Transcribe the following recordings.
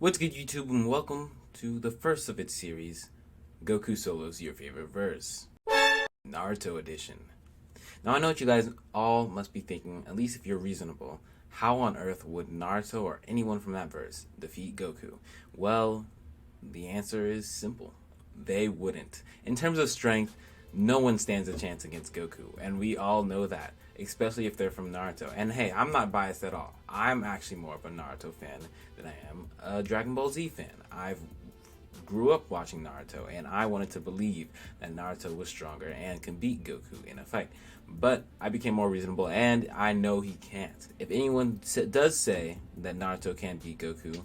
What's good, YouTube, and welcome to the first of its series, Goku Solo's Your Favorite Verse, Naruto Edition. Now, I know what you guys all must be thinking, at least if you're reasonable. How on earth would Naruto or anyone from that verse defeat Goku? Well, the answer is simple. They wouldn't. In terms of strength, no one stands a chance against Goku, and we all know that, especially if they're from Naruto. And hey, I'm not biased at all. I'm actually more of a Naruto fan than I am a Dragon Ball Z fan. I've grew up watching Naruto, and I wanted to believe that Naruto was stronger and can beat Goku in a fight. But I became more reasonable, and I know he can't. If anyone does say that Naruto can't beat Goku,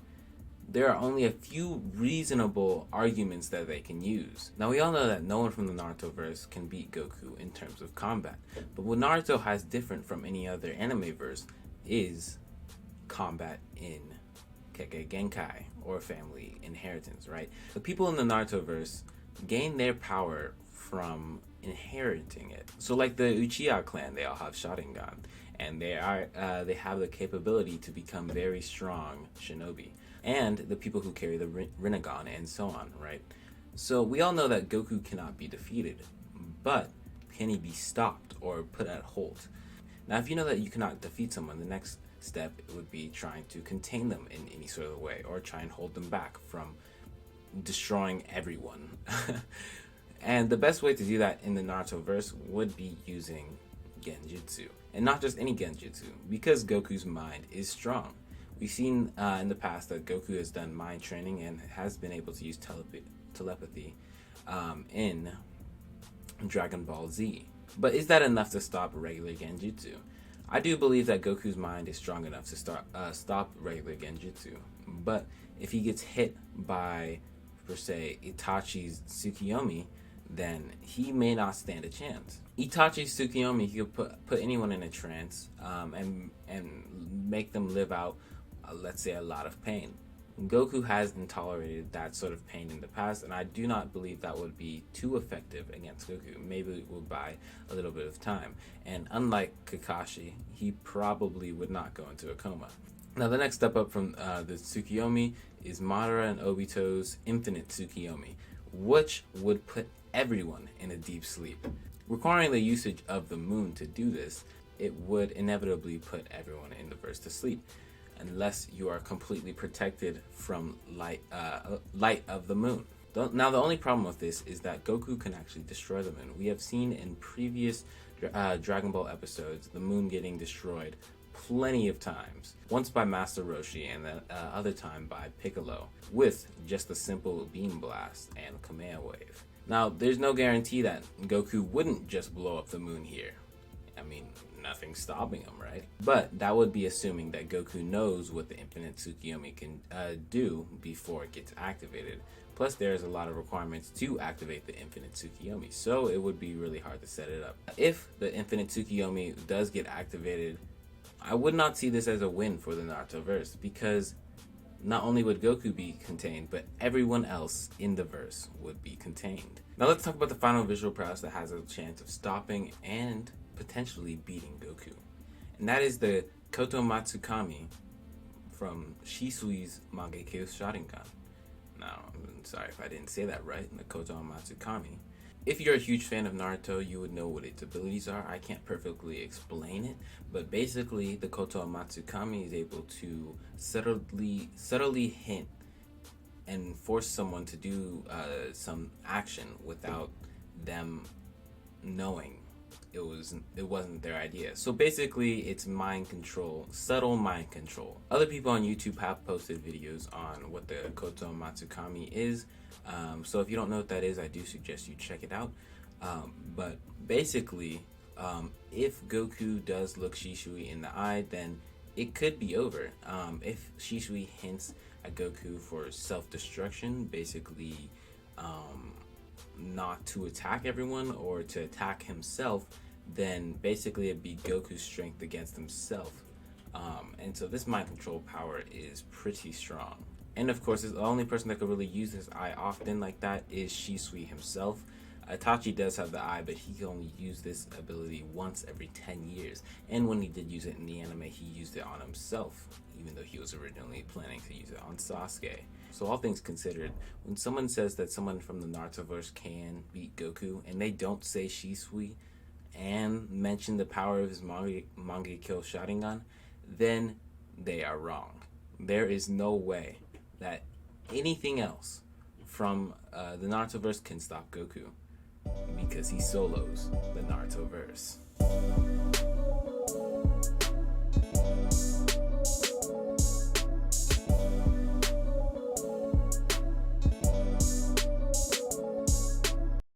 there are only a few reasonable arguments that they can use. Now, we all know that no one from the Naruto verse can beat Goku in terms of combat, but what Naruto has different from any other anime verse is combat in Kekkei Genkai, or family inheritance, right? The people in the Naruto verse gain their power from inheriting it. So like the Uchiha clan, they all have Sharingan, and they have the capability to become very strong shinobi. And the people who carry the Rinnegan and so on, right? So we all know that Goku cannot be defeated, but can he be stopped or put at halt? Now, if you know that you cannot defeat someone, the next step would be trying to contain them in any sort of way, or try and hold them back from destroying everyone. And the best way to do that in the Naruto verse would be using Genjutsu. And not just any Genjutsu, because Goku's mind is strong. We've seen in the past that Goku has done mind training and has been able to use telepathy in Dragon Ball Z. But is that enough to stop regular Genjutsu? I do believe that Goku's mind is strong enough to stop regular Genjutsu. But if he gets hit by, per se, Itachi's Tsukiomi, then he may not stand a chance. Itachi's Tsukiomi, he could put anyone in a trance and make them live out, let's say, a lot of pain. Goku hasn't tolerated that sort of pain in the past, and I do not believe that would be too effective against Goku. Maybe it will buy a little bit of time. And unlike Kakashi, he probably would not go into a coma. Now, the next step up from the Tsukiomi is Madara and Obito's Infinite Tsukiomi, which would put everyone in a deep sleep. Requiring the usage of the moon to do this, it would inevitably put everyone in the verse to sleep, unless you are completely protected from light of the moon. Now, the only problem with this is that Goku can actually destroy the moon. We have seen in previous Dragon Ball episodes the moon getting destroyed plenty of times. Once by Master Roshi, and the other time by Piccolo, with just a simple beam blast and Kamea wave. Now, there's no guarantee that Goku wouldn't just blow up the moon here. I mean, nothing's stopping him, right? But that would be assuming that Goku knows what the Infinite Tsukiomi can do before it gets activated. Plus, there's a lot of requirements to activate the Infinite Tsukiomi, so it would be really hard to set it up. If the Infinite Tsukiomi does get activated, I would not see this as a win for the Naruto verse, because not only would Goku be contained, but everyone else in the verse would be contained. Now let's talk about the final visual prowess that has a chance of stopping and potentially beating Goku. And that is the Kotomatsukami from Shisui's Mangekyo Sharingan. Now, I'm sorry if I didn't say that right, the Kotomatsukami. If you're a huge fan of Naruto, you would know what its abilities are. I can't perfectly explain it, but basically the Kotomatsukami is able to subtly hint and force someone to do some action without them knowing it wasn't their idea. So basically, it's mind control, subtle mind control. Other people on YouTube have posted videos on what the Kotomatsukami is. So if you don't know what that is, I do suggest you check it out. But basically, if Goku does look Shisui in the eye, then it could be over. If Shisui hints at Goku for self-destruction, basically not to attack everyone or to attack himself, then basically it'd be Goku's strength against himself. And so this mind control power is pretty strong. And of course, the only person that could really use his eye often like that is Shisui himself. Itachi does have the eye, but he can only use this ability once every 10 years. And when he did use it in the anime, he used it on himself, even though he was originally planning to use it on Sasuke. So all things considered, when someone says that someone from the Narutoverse can beat Goku, and they don't say Shisui, and mention the power of his Mangekyo Sharingan, then they are wrong. There is no way that anything else from the Narutoverse can stop Goku, because he solos the Narutoverse.